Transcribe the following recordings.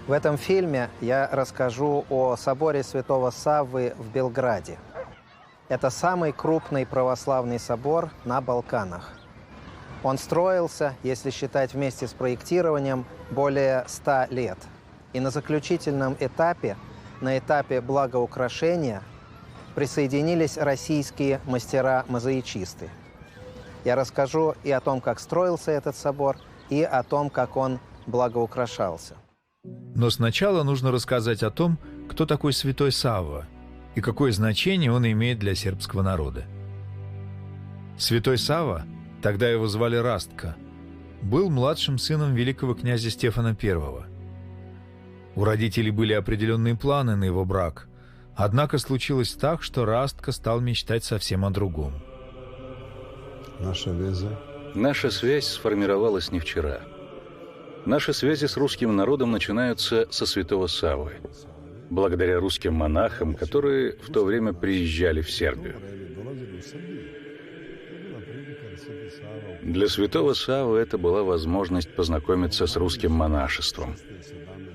В этом фильме я расскажу о соборе Святого Саввы в Белграде. Это самый крупный православный собор на Балканах. Он строился, если считать вместе с проектированием, более 100 лет. И на заключительном этапе, на этапе благоукрашения, присоединились российские мастера-мозаичисты. Я расскажу и о том, как строился этот собор, и о том, как он благоукрашался. Но сначала нужно рассказать о том, кто такой святой Савва и какое значение он имеет для сербского народа. Святой Савва, тогда его звали Растко, был младшим сыном великого князя Стефана I. У родителей были определенные планы на его брак, однако случилось так, что Растко стал мечтать совсем о другом. Наша связь сформировалась не вчера. Наши связи с русским народом начинаются со святого Саввы, благодаря русским монахам, которые в то время приезжали в Сербию. Для святого Саввы это была возможность познакомиться с русским монашеством.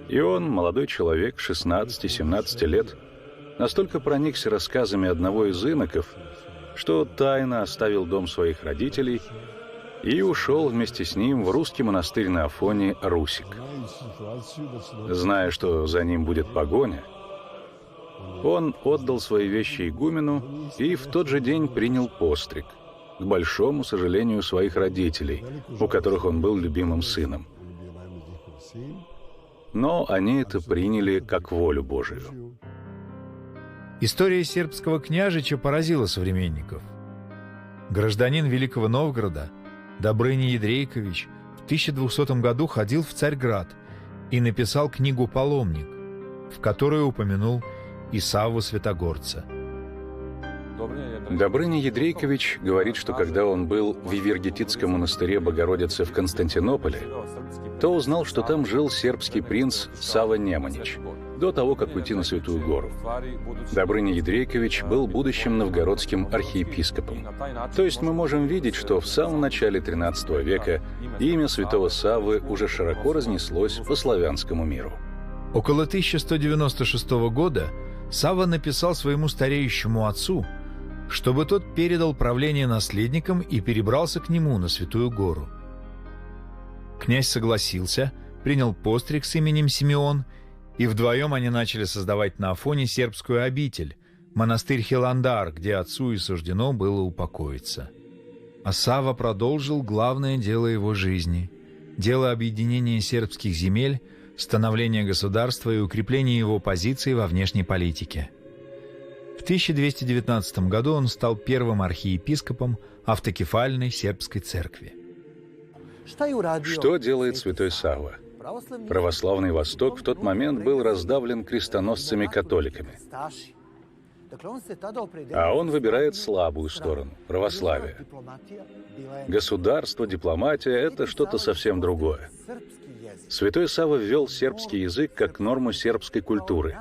И он, молодой человек, 16-17 лет, настолько проникся рассказами одного из иноков, что тайно оставил дом своих родителей и ушел вместе с ним в русский монастырь на Афоне Русик. Зная, что за ним будет погоня, он отдал свои вещи игумену и в тот же день принял постриг, к большому сожалению своих родителей, у которых он был любимым сыном. Но они это приняли как волю Божию. История сербского княжича поразила современников. Гражданин Великого Новгорода Добрыня Ядрейкович в 1200 году ходил в Царьград и написал книгу «Паломник», в которой упомянул и Савву Святогорца. Добрыня Ядрейкович говорит, что когда он был в Евергетитском монастыре Богородицы в Константинополе, то узнал, что там жил сербский принц Сава Неманич, до того, как уйти на Святую Гору. Добрыня Ядрейкович был будущим новгородским архиепископом. То есть мы можем видеть, что в самом начале XIII века имя святого Саввы уже широко разнеслось по славянскому миру. Около 1196 года Савва написал своему стареющему отцу, чтобы тот передал правление наследникам и перебрался к нему на Святую Гору. Князь согласился, принял постриг с именем Симеон, и вдвоем они начали создавать на Афоне сербскую обитель, монастырь Хиландар, где отцу и суждено было упокоиться. А Савва продолжил главное дело его жизни – дело объединения сербских земель, становления государства и укрепления его позиций во внешней политике. В 1219 году он стал первым архиепископом автокефальной сербской церкви. Что делает святой Савва? Православный Восток в тот момент был раздавлен крестоносцами-католиками. А он выбирает слабую сторону – православие. Государство, дипломатия – это что-то совсем другое. Святой Савва ввел сербский язык как норму сербской культуры,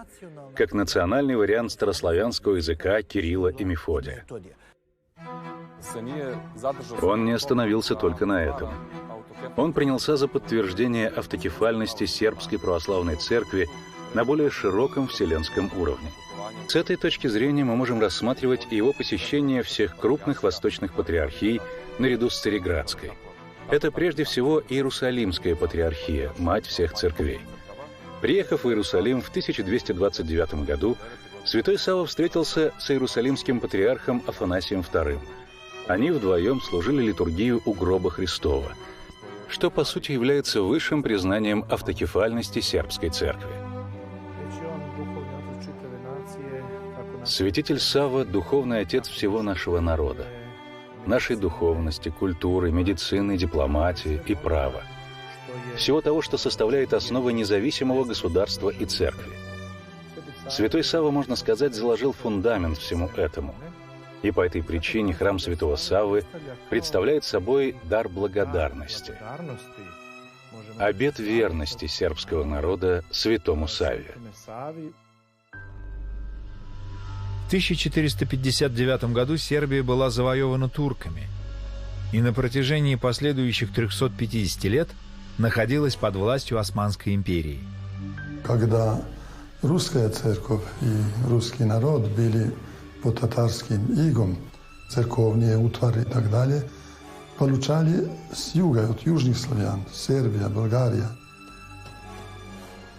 как национальный вариант старославянского языка Кирилла и Мефодия. Он не остановился только на этом. Он принялся за подтверждение автокефальности сербской православной церкви на более широком вселенском уровне. С этой точки зрения мы можем рассматривать и его посещение всех крупных восточных патриархий наряду с Цареградской. Это прежде всего Иерусалимская патриархия, мать всех церквей. Приехав в Иерусалим в 1229 году, святой Савва встретился с иерусалимским патриархом Афанасием II. Они вдвоем служили литургию у гроба Христова, что по сути является высшим признанием автокефальности сербской церкви. Святитель Савва – духовный отец всего нашего народа, нашей духовности, культуры, медицины, дипломатии и права. Всего того, что составляет основы независимого государства и церкви. Святой Савва, можно сказать, заложил фундамент всему этому. И по этой причине храм святого Саввы представляет собой дар благодарности, обет верности сербского народа святому Савве. В 1459 году Сербия была завоевана турками и на протяжении последующих 350 лет находилась под властью Османской империи. когда русская церковь и русский народ были под татарским игом, церковные утвары и так далее, получали с юга, от южных славян, Сербия, Болгария.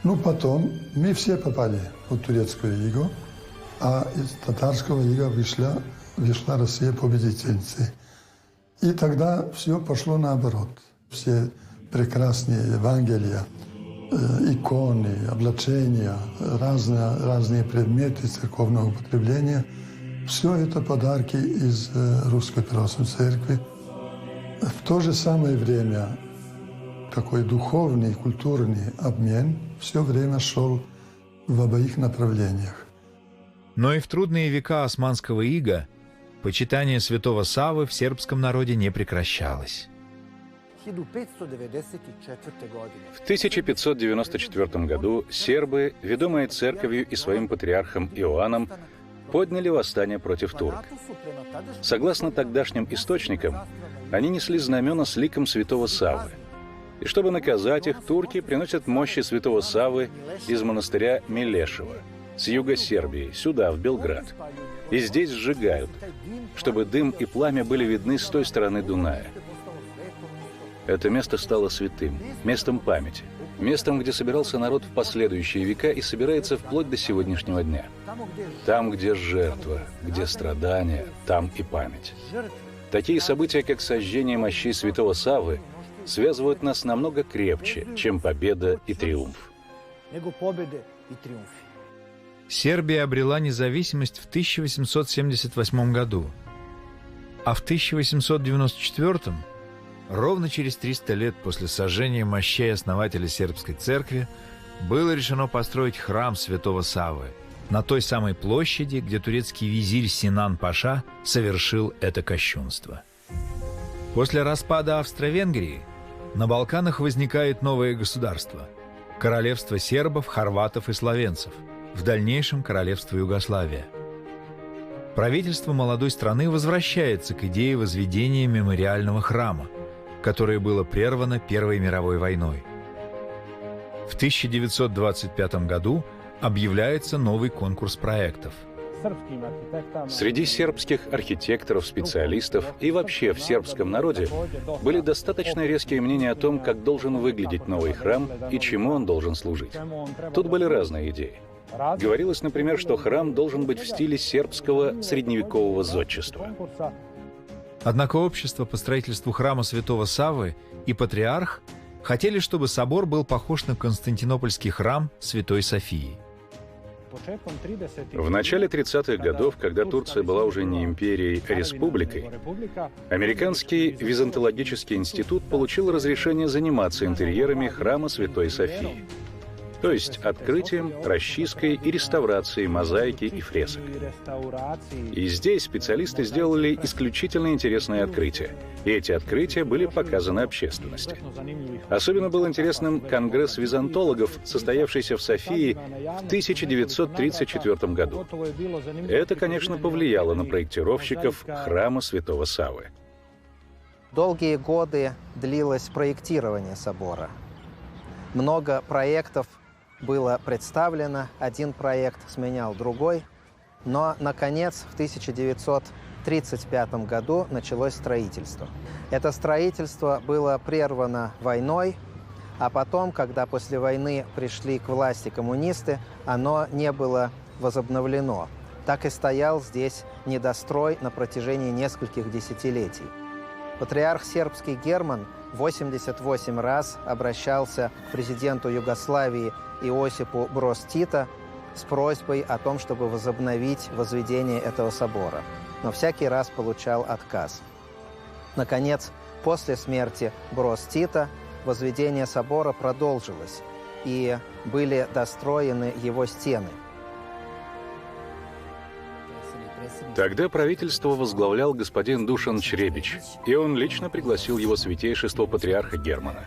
Ну, потом мы все попали под турецкое иго, а из татарского ига вышла Россия победительницей. И тогда все пошло наоборот. Все прекрасные Евангелия, иконы, облачения, разные предметы церковного употребления, все это подарки из Русской Православной Церкви. В то же самое время такой духовный, культурный обмен все время шел в обоих направлениях. Но и в трудные века османского ига почитание святого Саввы в сербском народе не прекращалось. В 1594 году сербы, ведомые церковью и своим патриархом Иоанном, подняли восстание против турок. Согласно тогдашним источникам, они несли знамена с ликом святого Саввы. И чтобы наказать их, турки приносят мощи святого Саввы из монастыря Милешева с юга Сербии сюда, в Белград. И здесь сжигают, чтобы дым и пламя были видны с той стороны Дуная. Это место стало святым, местом памяти, местом, где собирался народ в последующие века и собирается вплоть до сегодняшнего дня. Там, где жертва, где страдания, там и память. Такие события, как сожжение мощей святого Саввы, связывают нас намного крепче, чем победа и триумф. Сербия обрела независимость в 1878 году, а в 1894, ровно через 300 лет после сожжения мощей основателя сербской церкви, было решено построить храм святого Саввы на той самой площади, где турецкий визирь Синан-паша совершил это кощунство. После распада Австро-Венгрии на Балканах возникает новое государство – королевство сербов, хорватов и словенцев, в дальнейшем королевство Югославия. Правительство молодой страны возвращается к идее возведения мемориального храма, которое было прервано Первой мировой войной. В 1925 году объявляется новый конкурс проектов. Среди сербских архитекторов, специалистов и вообще в сербском народе были достаточно резкие мнения о том, как должен выглядеть новый храм и чему он должен служить. Тут были разные идеи. Говорилось, например, что храм должен быть в стиле сербского средневекового зодчества. Однако общество по строительству храма святого Саввы и патриарх хотели, чтобы собор был похож на Константинопольский храм Святой Софии. В начале 30-х годов, когда Турция была уже не империей, а республикой, Американский византологический институт получил разрешение заниматься интерьерами храма Святой Софии, то есть открытием, расчисткой и реставрацией мозаики и фресок. И здесь специалисты сделали исключительно интересные открытия, и эти открытия были показаны общественности. Особенно был интересным конгресс византологов, состоявшийся в Софии в 1934 году. Это, конечно, повлияло на проектировщиков храма Святого Саввы. Долгие годы длилось проектирование собора. Много проектов было представлено, один проект сменял другой, но, наконец, в 1935 году началось строительство. Это строительство было прервано войной, а потом, когда после войны пришли к власти коммунисты, оно не было возобновлено. Так и стоял здесь недострой на протяжении нескольких десятилетий. Патриарх сербский Герман 88 раз обращался к президенту Югославии Иосипу Броз Тита с просьбой о том, чтобы возобновить возведение этого собора. Но всякий раз получал отказ. Наконец, после смерти Броз Тита возведение собора продолжилось, и были достроены его стены. Тогда правительство возглавлял господин Душан Чребич, и он лично пригласил его святейшество патриарха Германа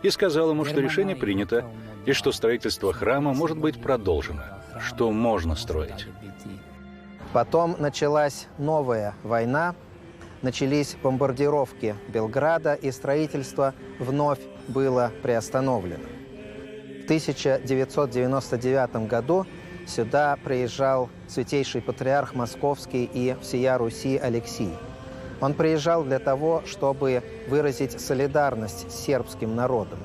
и сказал ему, что решение принято, и что строительство храма может быть продолжено, что можно строить. Потом началась новая война, начались бомбардировки Белграда, и строительство вновь было приостановлено. В 1999 году сюда приезжал святейший патриарх Московский и всея Руси Алексий. Он приезжал для того, чтобы выразить солидарность с сербским народом.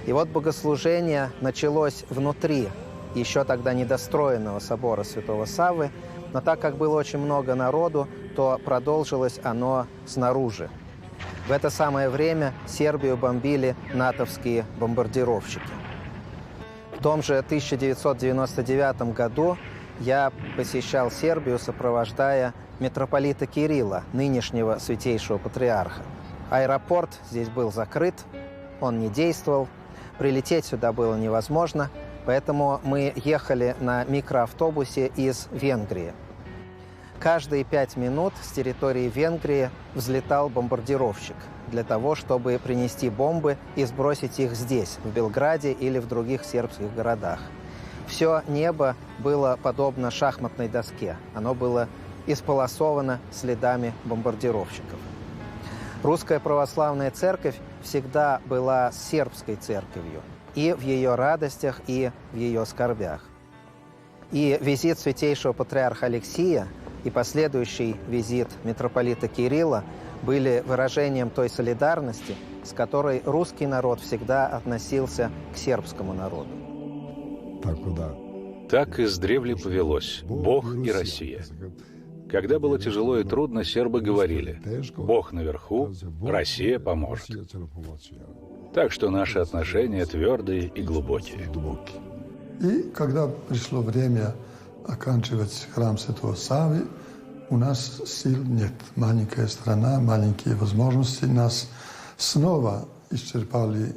И вот богослужение началось внутри еще тогда недостроенного собора Святого Саввы, но так как было очень много народу, то продолжилось оно снаружи. В это самое время Сербию бомбили натовские бомбардировщики. В том же 1999 году я посещал Сербию, сопровождая митрополита Кирилла, нынешнего святейшего патриарха. Аэропорт здесь был закрыт, он не действовал, прилететь сюда было невозможно, поэтому мы ехали на микроавтобусе из Венгрии. Каждые 5 минут с территории Венгрии взлетал бомбардировщик для того, чтобы принести бомбы и сбросить их здесь, в Белграде или в других сербских городах. Все небо было подобно шахматной доске. Оно было исполосовано следами бомбардировщиков. Русская православная церковь всегда была сербской церковью и в ее радостях, и в ее скорбях. И визит святейшего патриарха Алексия и последующий визит митрополита Кирилла были выражением той солидарности, с которой русский народ всегда относился к сербскому народу. Так издревле повелось Бог и Россия. Когда было тяжело и трудно, сербы говорили: Бог наверху, Россия поможет. Так что наши отношения твердые и глубокие. И когда пришло время оканчивать храм Святого Саввы, у нас сил нет. Маленькая страна, маленькие возможности. Нас снова исчерпали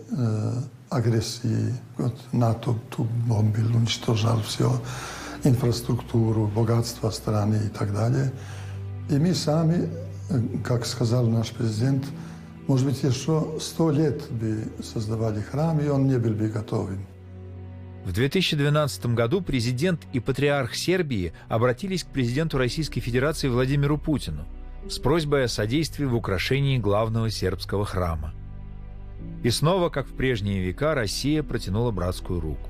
агрессии. Вот НАТО тут бомбил, уничтожал все, инфраструктуру, богатство страны и так далее. И мы сами, как сказал наш президент, может быть, еще 100 лет бы создавали храм, и он не был бы готовым. В 2012 году президент и патриарх Сербии обратились к президенту Российской Федерации Владимиру Путину с просьбой о содействии в украшении главного сербского храма. И снова, как в прежние века, Россия протянула братскую руку.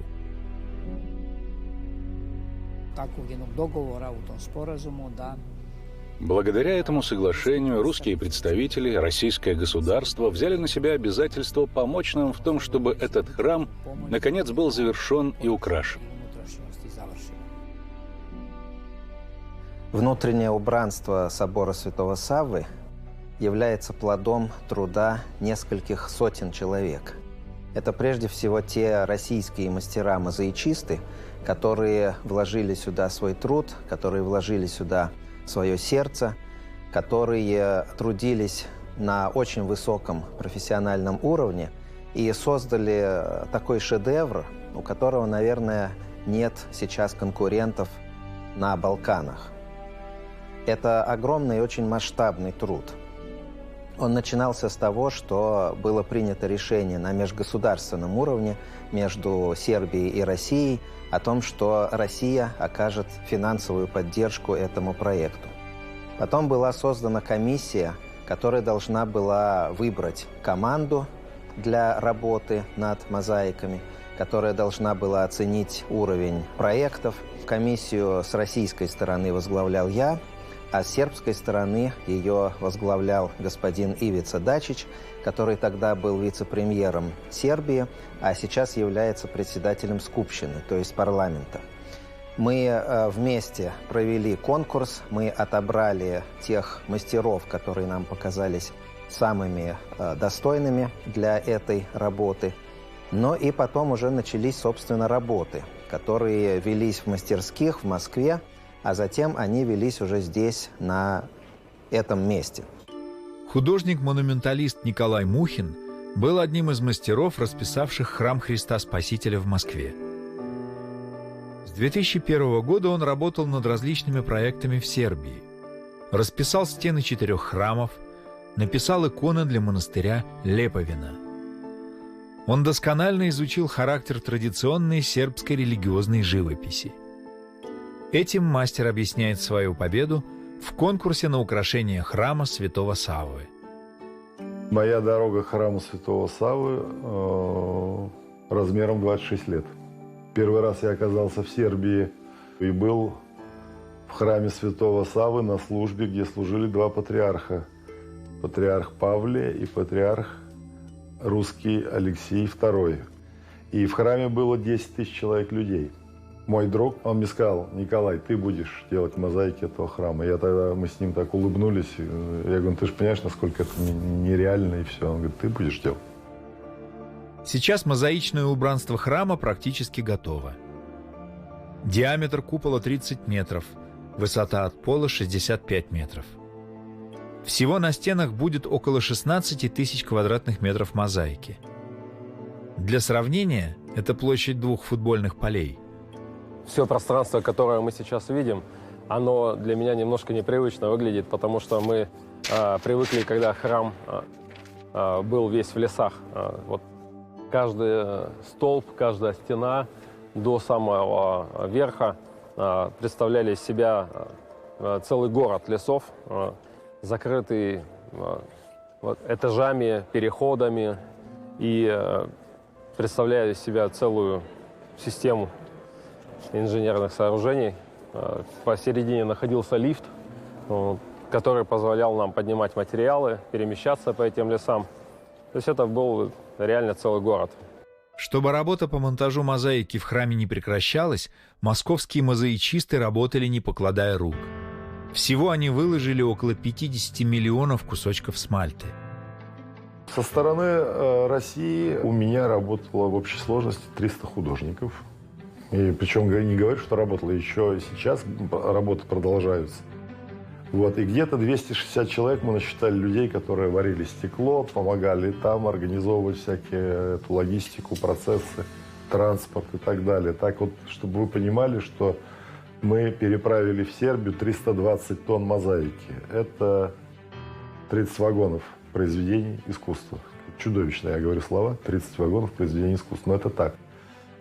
Благодаря этому соглашению русские представители, российское государство взяли на себя обязательство помочь нам в том, чтобы этот храм наконец был завершен и украшен. Внутреннее убранство собора Святого Саввы является плодом труда нескольких сотен человек. Это прежде всего те российские мастера-мозаичисты, которые вложили сюда свой труд, которые вложили сюда свое сердце, которые трудились на очень высоком профессиональном уровне и создали такой шедевр, у которого, наверное, нет сейчас конкурентов на Балканах. Это огромный и очень масштабный труд. Он начинался с того, что было принято решение на межгосударственном уровне между Сербией и Россией о том, что Россия окажет финансовую поддержку этому проекту. Потом была создана комиссия, которая должна была выбрать команду для работы над мозаиками, которая должна была оценить уровень проектов. Комиссию с российской стороны возглавлял я, а с сербской стороны ее возглавлял господин Ивица Дачич, который тогда был вице-премьером Сербии, а сейчас является председателем Скупщины, то есть парламента. Мы вместе провели конкурс, мы отобрали тех мастеров, которые нам показались самыми достойными для этой работы. Но и потом уже начались, собственно, работы, которые велись в мастерских в Москве, а затем они велись уже здесь, на этом месте. Художник-монументалист Николай Мухин был одним из мастеров, расписавших храм Христа Спасителя в Москве. С 2001 года он работал над различными проектами в Сербии. Расписал стены 4 храмов, написал иконы для монастыря Леповина. Он досконально изучил характер традиционной сербской религиозной живописи. Этим мастер объясняет свою победу в конкурсе на украшение храма Святого Саввы. Моя дорога к храму Святого Саввы размером 26 лет. Первый раз я оказался в Сербии и был в храме святого Саввы на службе, где служили два патриарха. Патриарх Павле и патриарх русский Алексей II. И в храме было 10 тысяч человек людей. Мой друг, он мне сказал: Николай, ты будешь делать мозаики этого храма. Мы с ним так улыбнулись. Я говорю: ты же понимаешь, насколько это нереально, и все. Он говорит: ты будешь делать. Сейчас мозаичное убранство храма практически готово. Диаметр купола 30 метров, высота от пола 65 метров. Всего на стенах будет около 16 тысяч квадратных метров мозаики. Для сравнения, это площадь 2 футбольных полей. Все пространство, которое мы сейчас видим, оно для меня немножко непривычно выглядит, потому что мы привыкли, когда храм был весь в лесах. Вот каждый столб, каждая стена до самого верха представляли из себя целый город лесов, закрытый этажами, переходами, и представляя из себя целую систему инженерных сооружений. Посередине находился лифт, который позволял нам поднимать материалы, перемещаться по этим лесам. То есть это был реально целый город. Чтобы работа по монтажу мозаики в храме не прекращалась, московские мозаичисты работали, не покладая рук. Всего они выложили около 50 миллионов кусочков смальты. Со стороны России у меня работало в общей сложности 300 художников. И причем не говорю, что работало, еще сейчас работы продолжаются. Вот, и где-то 260 человек мы насчитали людей, которые варили стекло, помогали там организовывать всякие эту логистику, процессы, транспорт и так далее. Так вот, чтобы вы понимали, что мы переправили в Сербию 320 тонн мозаики. Это 30 вагонов произведений искусства. Чудовищно, я говорю слова, 30 вагонов произведений искусства. Но это так.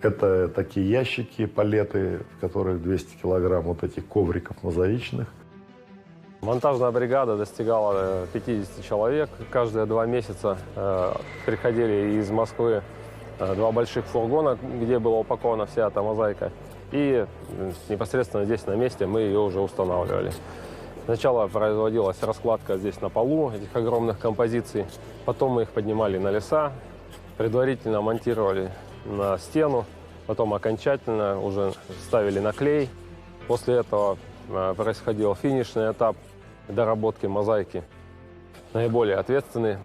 Это такие ящики, палеты, в которых 200 килограмм вот этих ковриков мозаичных. Монтажная бригада достигала 50 человек. Каждые 2 месяца приходили из Москвы 2 больших фургона, где была упакована вся эта мозаика. И непосредственно здесь на месте мы ее уже устанавливали. Сначала производилась раскладка здесь на полу этих огромных композиций. Потом мы их поднимали на леса, предварительно монтировали на стену. Потом окончательно уже ставили на клей. После этого происходил финишный этап доработки мозаики, наиболее ответственный.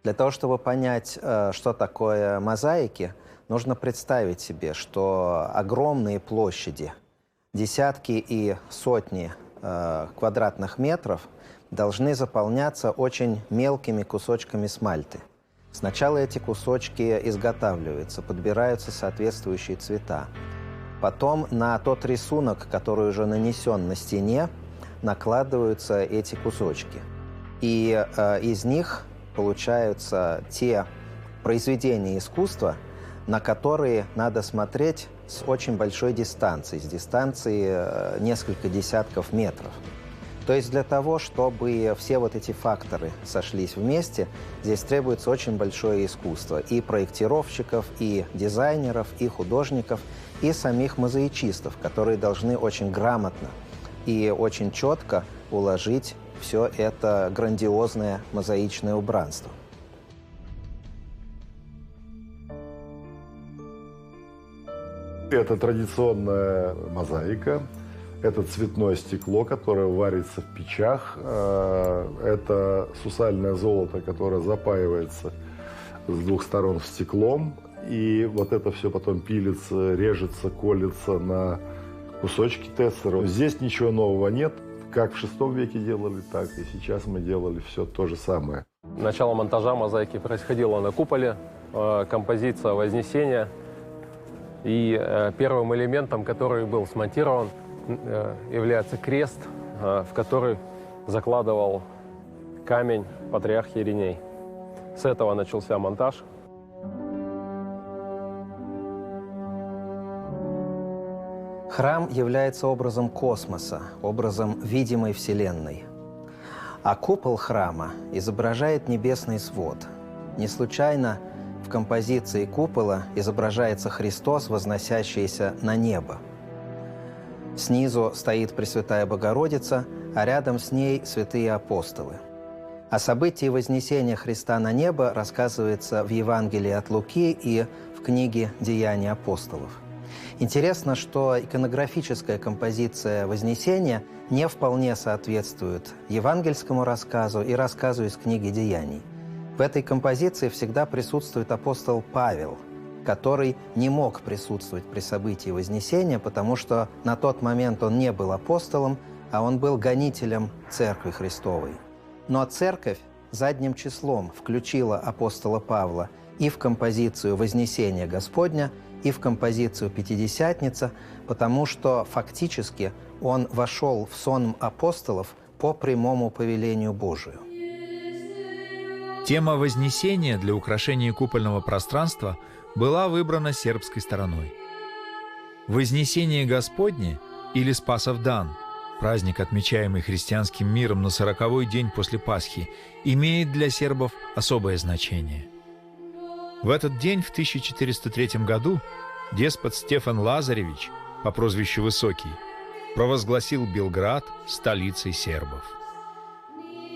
Для того, чтобы понять, что такое мозаики, нужно представить себе, что огромные площади, десятки и сотни квадратных метров, должны заполняться очень мелкими кусочками смальты. Сначала эти кусочки изготавливаются, подбираются соответствующие цвета. Потом на тот рисунок, который уже нанесен на стене, накладываются эти кусочки. И из них получаются те произведения искусства, на которые надо смотреть с очень большой дистанции, с дистанции несколько десятков метров. То есть для того, чтобы все вот эти факторы сошлись вместе, здесь требуется очень большое искусство и проектировщиков, и дизайнеров, и художников, и самих мозаичистов, которые должны очень грамотно и очень четко уложить все это грандиозное мозаичное убранство. Это традиционная мозаика. Это цветное стекло, которое варится в печах. Это сусальное золото, которое запаивается с 2 сторон стеклом. И вот это все потом пилится, режется, колется на кусочки тессера. Здесь ничего нового нет. Как в VI веке делали, так и сейчас мы делали все то же самое. Начало монтажа мозаики происходило на куполе, композиция Вознесения. И первым элементом, который был смонтирован, является крест, в который закладывал камень патриарх Ириней. С этого начался монтаж. Храм является образом космоса, образом видимой Вселенной. А купол храма изображает небесный свод. Не случайно в композиции купола изображается Христос, возносящийся на небо. Снизу стоит Пресвятая Богородица, а рядом с ней святые апостолы. О событии вознесения Христа на небо рассказывается в Евангелии от Луки и в книге «Деяния апостолов». Интересно, что иконографическая композиция Вознесения не вполне соответствует евангельскому рассказу и рассказу из книги «Деяний». В этой композиции всегда присутствует апостол Павел, который не мог присутствовать при событии Вознесения, потому что на тот момент он не был апостолом, а он был гонителем Церкви Христовой. Но Церковь задним числом включила апостола Павла и в композицию «Вознесение Господня», и в композицию «Пятидесятница», потому что фактически он вошел в сон апостолов по прямому повелению Божию. Тема Вознесения для украшения купольного пространства была выбрана сербской стороной. Вознесение Господне или Спасов дан, праздник, отмечаемый христианским миром на 40-й день после Пасхи, имеет для сербов особое значение. В этот день, в 1403 году, деспот Стефан Лазаревич, по прозвищу Высокий, провозгласил Белград столицей сербов.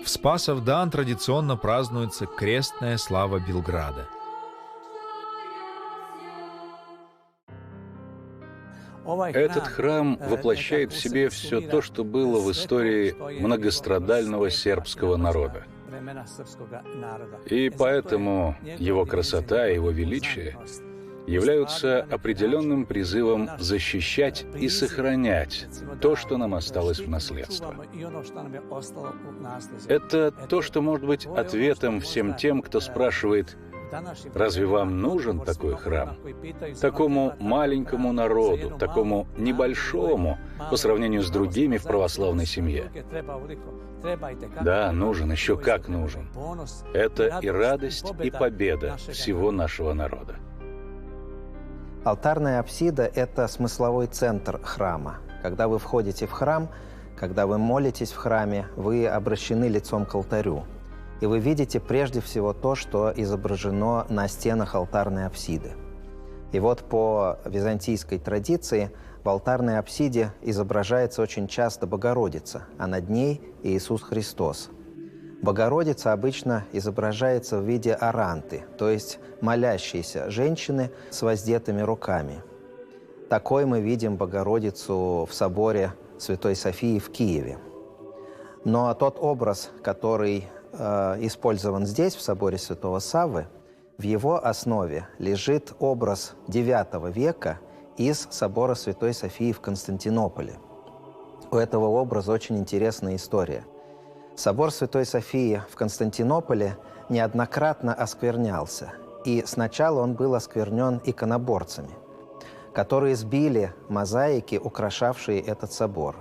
В Спасов дан традиционно празднуется крестная слава Белграда. Этот храм воплощает в себе все то, что было в истории многострадального сербского народа. И поэтому его красота и его величие являются определенным призывом защищать и сохранять то, что нам осталось в наследство. Это то, что может быть ответом всем тем, кто спрашивает: разве вам нужен такой храм? Такому маленькому народу, такому небольшому по сравнению с другими в православной семье. Да, нужен, еще как нужен. Это и радость, и победа всего нашего народа. Алтарная апсида – это смысловой центр храма. Когда вы входите в храм, когда вы молитесь в храме, вы обращены лицом к алтарю. И вы видите прежде всего то, что изображено на стенах алтарной апсиды. И вот по византийской традиции в алтарной апсиде изображается очень часто Богородица, а над ней Иисус Христос. Богородица обычно изображается в виде оранты, то есть молящейся женщины с воздетыми руками. Такой мы видим Богородицу в соборе Святой Софии в Киеве. Но тот образ, который использован здесь, в соборе Святого Саввы, в его основе лежит образ IX века из собора Святой Софии в Константинополе. У этого образа очень интересная история. Собор Святой Софии в Константинополе неоднократно осквернялся, и сначала он был осквернен иконоборцами, которые сбили мозаики, украшавшие этот собор.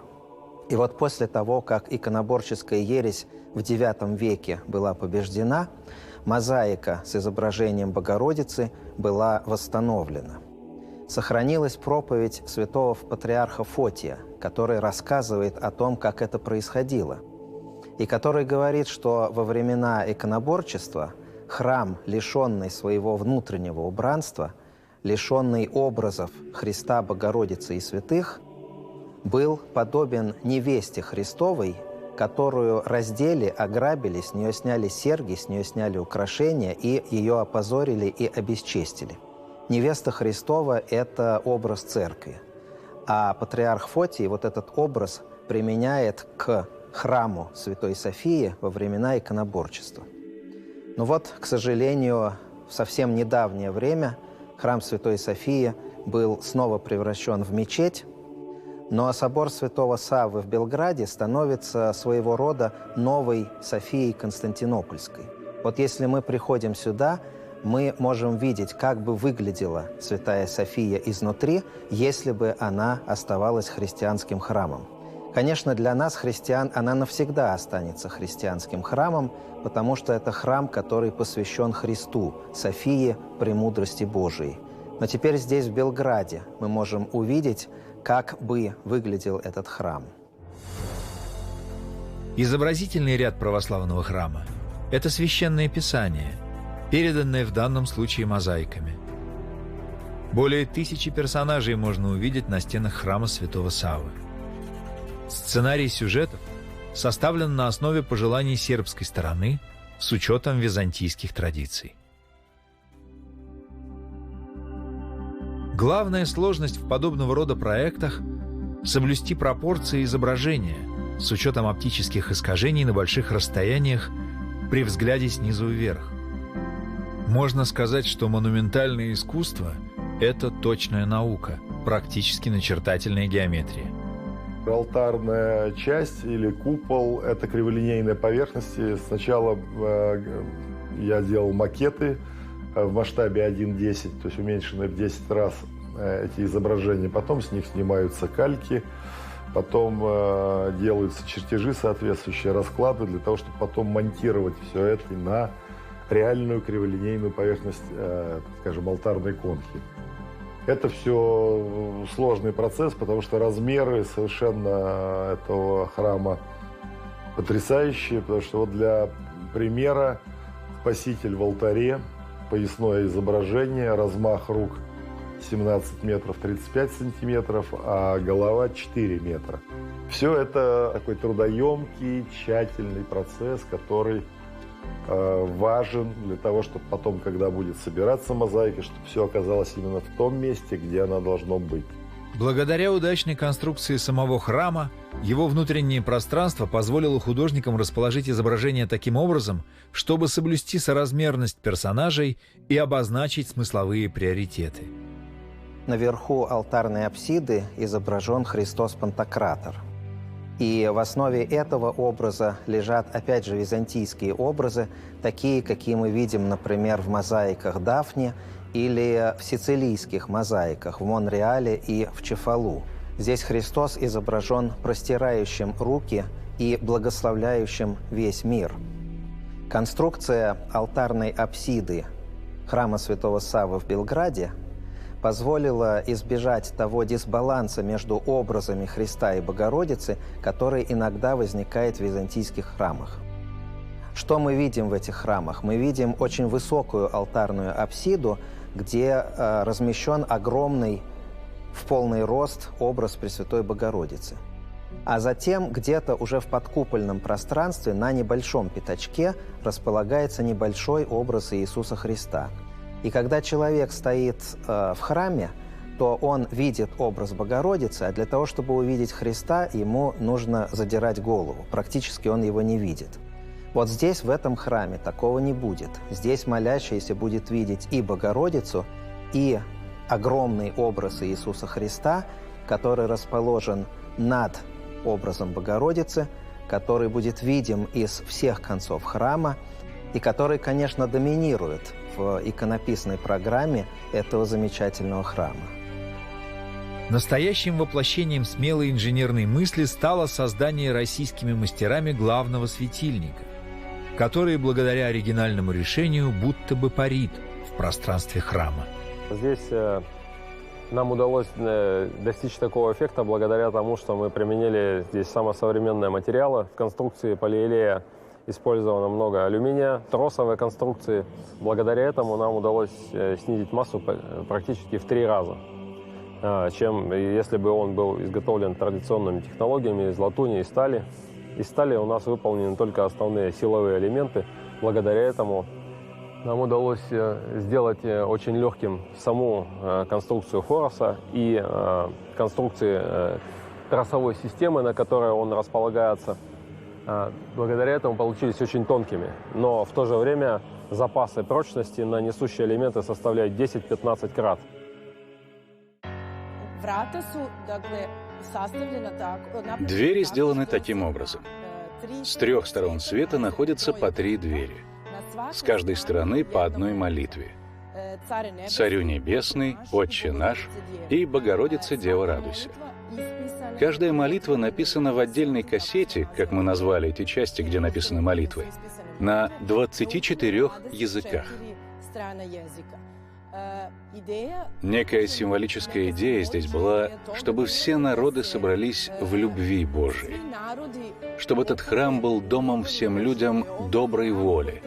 И вот после того, как иконоборческая ересь в IX веке была побеждена, мозаика с изображением Богородицы была восстановлена. Сохранилась проповедь святого патриарха Фотия, который рассказывает о том, как это происходило, и который говорит, что во времена иконоборчества храм, лишенный своего внутреннего убранства, лишенный образов Христа, Богородицы и святых, был подобен невесте Христовой, которую раздели, ограбили, с нее сняли серьги, с нее сняли украшения и ее опозорили и обесчестили. Невеста Христова – это образ церкви. А патриарх Фотий вот этот образ применяет к храму Святой Софии во времена иконоборчества. Но вот, к сожалению, в совсем недавнее время храм Святой Софии был снова превращен в мечеть, но собор Святого Саввы в Белграде становится своего рода новой Софией Константинопольской. Вот если мы приходим сюда, мы можем видеть, как бы выглядела Святая София изнутри, если бы она оставалась христианским храмом. Конечно, для нас, христиан, она навсегда останется христианским храмом, потому что это храм, который посвящен Христу, Софии, премудрости Божией. Но теперь здесь, в Белграде, мы можем увидеть, как бы выглядел этот храм. Изобразительный ряд православного храма – это священное писание. переданное в данном случае мозаиками. Более 1000 персонажей можно увидеть на стенах храма Святого Саввы. Сценарий сюжетов составлен на основе пожеланий сербской стороны с учетом византийских традиций. Главная сложность в подобного рода проектах – соблюсти пропорции изображения с учетом оптических искажений на больших расстояниях при взгляде снизу вверх. Можно сказать, что монументальное искусство – это точная наука, практически начертательная геометрия. Алтарная часть или купол – это криволинейные поверхности. Сначала я делал макеты в масштабе 1:10, то есть уменьшенные в 10 раз эти изображения. Потом с них снимаются кальки, потом делаются чертежи соответствующие, расклады для того, чтобы потом монтировать все это на реальную криволинейную поверхность, скажем, алтарной конхи. Это все сложный процесс, потому что размеры совершенно этого храма потрясающие, потому что вот для примера Спаситель в алтаре, поясное изображение, размах рук 17 метров 35 сантиметров, а голова 4 метра. Все это такой трудоемкий, тщательный процесс, который важен для того, чтобы потом, когда будет собираться мозаика, чтобы все оказалось именно в том месте, где она должно быть. Благодаря удачной конструкции самого храма, его внутреннее пространство позволило художникам расположить изображение таким образом, чтобы соблюсти соразмерность персонажей и обозначить смысловые приоритеты. Наверху алтарной апсиды изображен Христос Пантократор. И в основе этого образа лежат, опять же, византийские образы, такие, какие мы видим, например, в мозаиках Дафни или в сицилийских мозаиках в Монреале и в Чефалу. Здесь Христос изображен простирающим руки и благословляющим весь мир. Конструкция алтарной апсиды храма Святого Саввы в Белграде позволила избежать того дисбаланса между образами Христа и Богородицы, который иногда возникает в византийских храмах. Что мы видим в этих храмах? Мы видим очень высокую алтарную апсиду, где размещен огромный в полный рост образ Пресвятой Богородицы. А затем где-то уже в подкупольном пространстве на небольшом пятачке располагается небольшой образ Иисуса Христа. И когда человек стоит в храме, то он видит образ Богородицы, а для того, чтобы увидеть Христа, ему нужно задирать голову. Практически он его не видит. Вот здесь, в этом храме, такого не будет. Здесь молящийся будет видеть и Богородицу, и огромный образ Иисуса Христа, который расположен над образом Богородицы, который будет видим из всех концов храма, и который, конечно, доминирует в иконописной программе этого замечательного храма. Настоящим воплощением смелой инженерной мысли стало создание российскими мастерами главного светильника, который, благодаря оригинальному решению, будто бы парит в пространстве храма. Здесь нам удалось достичь такого эффекта благодаря тому, что мы применили здесь самые современные материалы. В конструкции полиэлея использовано много алюминия, тросовой конструкции. Благодаря этому нам удалось снизить массу практически в 3 раза, чем если бы он был изготовлен традиционными технологиями из латуни и стали. Из стали у нас выполнены только основные силовые элементы. Благодаря этому нам удалось сделать очень легким саму конструкцию хороса и конструкции тросовой системы, на которой он располагается. Благодаря этому получились очень тонкими, но в то же время запасы прочности на несущие элементы составляют 10-15 крат. Двери сделаны таким образом. С 3 сторон света находятся по 3 двери. С каждой стороны по одной молитве. «Царю небесный», «Отче наш» и «Богородице, Дева, радуйся». Каждая молитва написана в отдельной кассете, как мы назвали эти части, где написаны молитвы, на 24 языках. Некая символическая идея здесь была, чтобы все народы собрались в любви Божией, чтобы этот храм был домом всем людям доброй воли,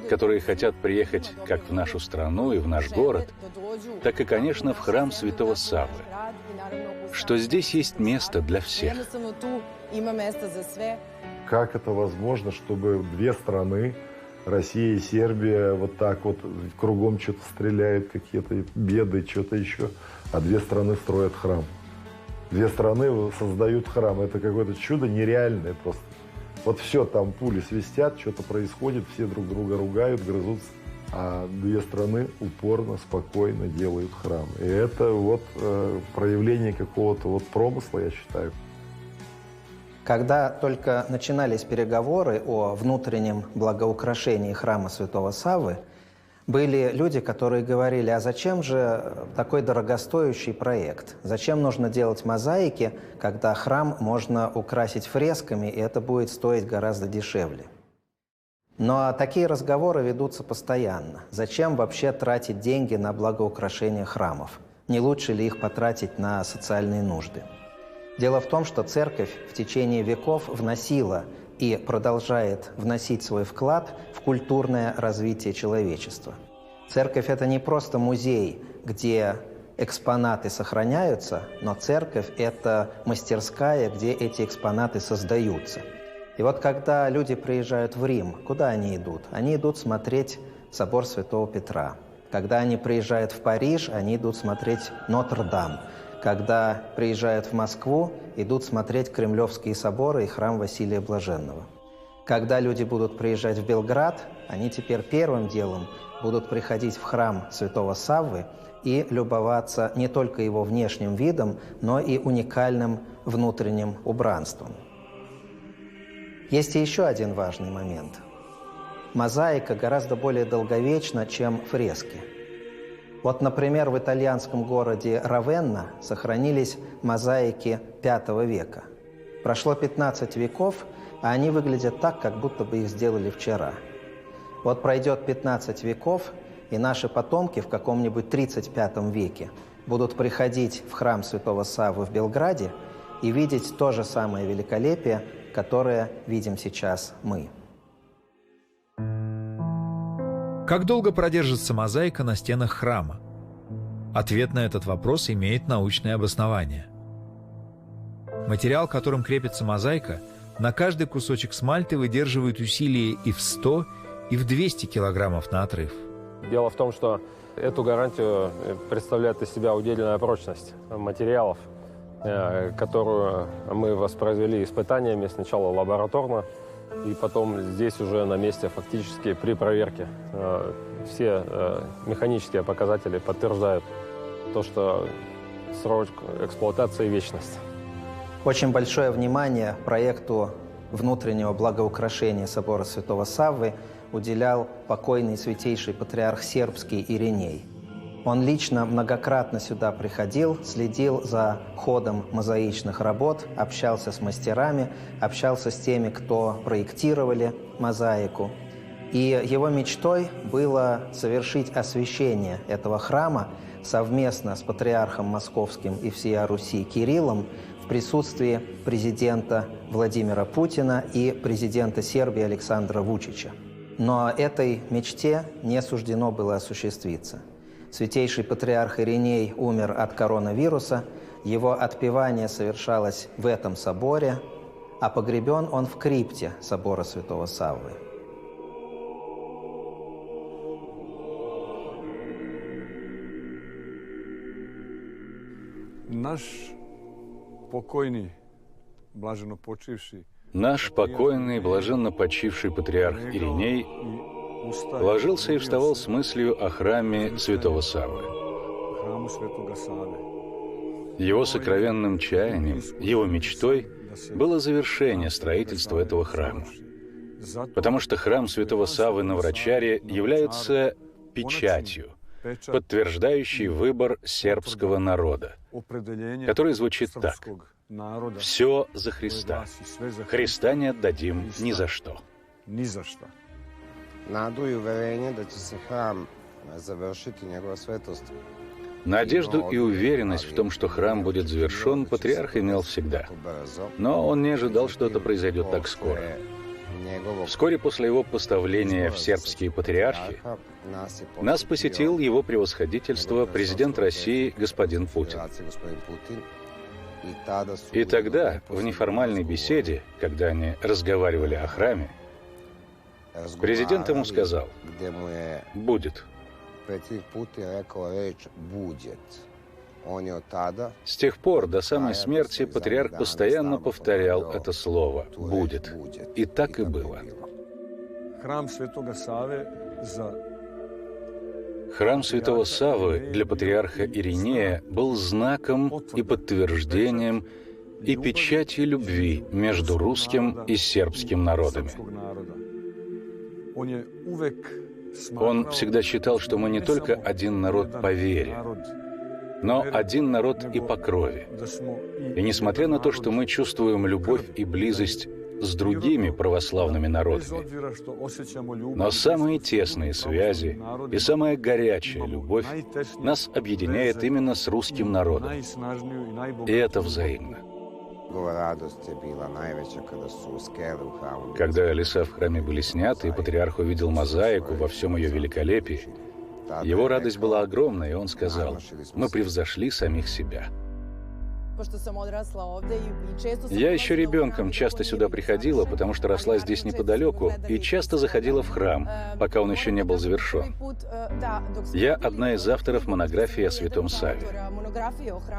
которые хотят приехать как в нашу страну и в наш город, так и, конечно, в храм Святого Саввы, что здесь есть место для всех. Как это возможно, чтобы две страны, Россия и Сербия, вот так вот кругом что-то стреляют, какие-то беды, что-то еще, а две страны строят храм? Две страны создают храм. Это какое-то чудо нереальное просто. Вот все, там пули свистят, что-то происходит, все друг друга ругают, грызутся. А две страны упорно, спокойно делают храм. И это вот проявление какого-то вот промысла, я считаю. Когда только начинались переговоры о внутреннем благоукрашении храма Святого Саввы, были люди, которые говорили: а зачем же такой дорогостоящий проект? Зачем нужно делать мозаики, когда храм можно украсить фресками, и это будет стоить гораздо дешевле? Но такие разговоры ведутся постоянно. Зачем вообще тратить деньги на благоукрашение храмов? Не лучше ли их потратить на социальные нужды? Дело в том, что церковь в течение веков вносила и продолжает вносить свой вклад в культурное развитие человечества. Церковь – это не просто музей, где экспонаты сохраняются, но церковь – это мастерская, где эти экспонаты создаются. И вот когда люди приезжают в Рим, куда они идут? Они идут смотреть собор Святого Петра. Когда они приезжают в Париж, они идут смотреть Нотр-Дам. Когда приезжают в Москву, идут смотреть Кремлевские соборы и храм Василия Блаженного. Когда люди будут приезжать в Белград, они теперь первым делом будут приходить в храм Святого Саввы и любоваться не только его внешним видом, но и уникальным внутренним убранством. Есть и еще один важный момент. Мозаика гораздо более долговечна, чем фрески. Вот, например, в итальянском городе Равенна сохранились мозаики V века. Прошло 15 веков, а они выглядят так, как будто бы их сделали вчера. Вот пройдет 15 веков, и наши потомки в каком-нибудь 35 веке будут приходить в храм Святого Саввы в Белграде и видеть то же самое великолепие, которое видим сейчас мы. Как долго продержится мозаика на стенах храма? Ответ на этот вопрос имеет научное обоснование. Материал, которым крепится мозаика, на каждый кусочек смальты выдерживает усилие и в 100, и в 200 килограммов на отрыв. Дело в том, что эту гарантию представляет из себя удельная прочность материалов, которую мы воспроизвели испытаниями сначала лабораторно, и потом здесь уже на месте фактически при проверке. Все механические показатели подтверждают то, что срок эксплуатации – вечность. Очень большое внимание проекту внутреннего благоукрашения собора Святого Саввы уделял покойный святейший патриарх сербский Ириней. Он лично многократно сюда приходил, следил за ходом мозаичных работ, общался с мастерами, общался с теми, кто проектировали мозаику. И его мечтой было совершить освящение этого храма совместно с патриархом московским и всея Руси Кириллом в присутствии президента Владимира Путина и президента Сербии Александра Вучича. Но этой мечте не суждено было осуществиться. Святейший патриарх Ириней умер от коронавируса, его отпевание совершалось в этом соборе, а погребен он в крипте собора Святого Саввы. Наш покойный, блаженно почивший блаженно почивший патриарх Ириней ложился и вставал с мыслью о храме Святого Саввы. Его сокровенным чаянием, его мечтой было завершение строительства этого храма. Потому что храм Святого Саввы на Врачаре является печатью, подтверждающей выбор сербского народа, который звучит так: «Все за Христа. Христа не отдадим ни за что». Надежду и уверенность в том, что храм будет завершен, патриарх имел всегда. Но он не ожидал, что это произойдет так скоро. Вскоре после его поставления в сербские патриархи нас посетил его превосходительство президент России господин Путин. И тогда, в неформальной беседе, когда они разговаривали о храме, президент ему сказал: «Будет». С тех пор до самой смерти патриарх постоянно повторял это слово «будет». И так и было. Храм Святого Саве Храм Святого Саввы для патриарха Иринея был знаком и подтверждением и печатью любви между русским и сербским народами. Он всегда считал, что мы не только один народ по вере, но один народ и по крови. И несмотря на то, что мы чувствуем любовь и близость с другими православными народами, но самые тесные связи и самая горячая любовь нас объединяет именно с русским народом. И это взаимно. Когда леса в храме были сняты, и патриарх увидел мозаику во всем ее великолепии, его радость была огромная, и он сказал: «Мы превзошли самих себя». Я еще ребенком часто сюда приходила, потому что росла здесь неподалеку, и часто заходила в храм, пока он еще не был завершен. Я одна из авторов монографии о Святом Савве.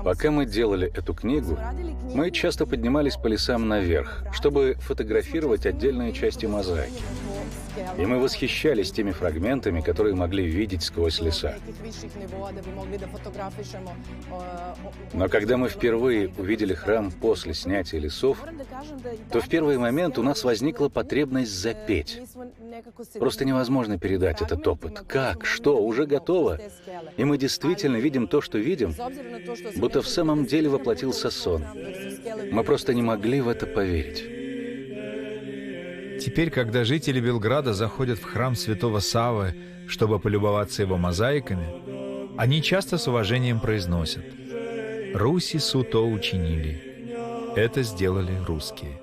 Пока мы делали эту книгу, мы часто поднимались по лесам наверх, чтобы фотографировать отдельные части мозаики. И мы восхищались теми фрагментами, которые могли видеть сквозь леса. Но когда мы впервые увидели храм после снятия лесов, то в первый момент у нас возникла потребность запеть. Просто невозможно передать этот опыт. Как? Что? Уже готово? И мы действительно видим то, что видим, будто в самом деле воплотился сон. Мы просто не могли в это поверить. Теперь, когда жители Белграда заходят в храм Святого Саввы, чтобы полюбоваться его мозаиками, они часто с уважением произносят: «Руси су то учинили». Это сделали русские.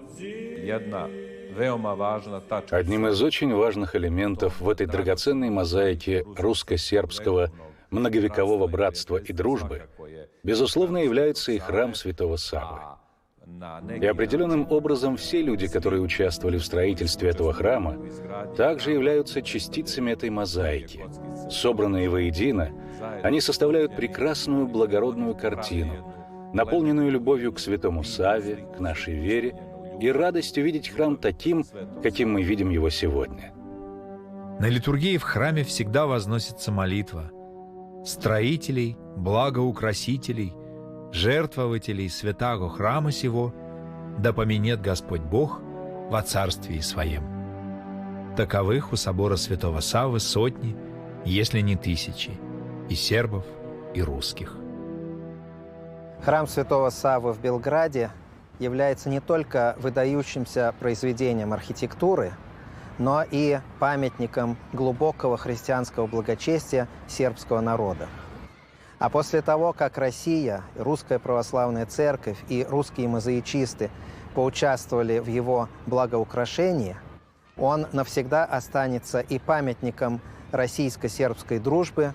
Одним из очень важных элементов в этой драгоценной мозаике русско-сербского многовекового братства и дружбы, безусловно, является и храм Святого Саввы. И определенным образом все люди, которые участвовали в строительстве этого храма, также являются частицами этой мозаики. Собранные воедино, они составляют прекрасную благородную картину, наполненную любовью к Святому Савве, к нашей вере и радостью видеть храм таким, каким мы видим его сегодня. На литургии в храме всегда возносится молитва: «Строителей, благоукрасителей, жертвователей святаго храма сего, да поменет Господь Бог во царствии Своем». Таковых у собора Святого Саввы сотни, если не тысячи, и сербов, и русских. Храм Святого Саввы в Белграде является не только выдающимся произведением архитектуры, но и памятником глубокого христианского благочестия сербского народа. А после того, как Россия, Русская Православная Церковь и русские мозаичисты поучаствовали в его благоукрашении, он навсегда останется и памятником российско-сербской дружбы,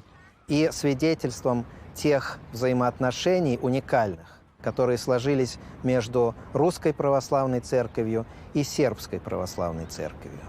и свидетельством тех взаимоотношений уникальных, которые сложились между Русской Православной Церковью и Сербской Православной Церковью.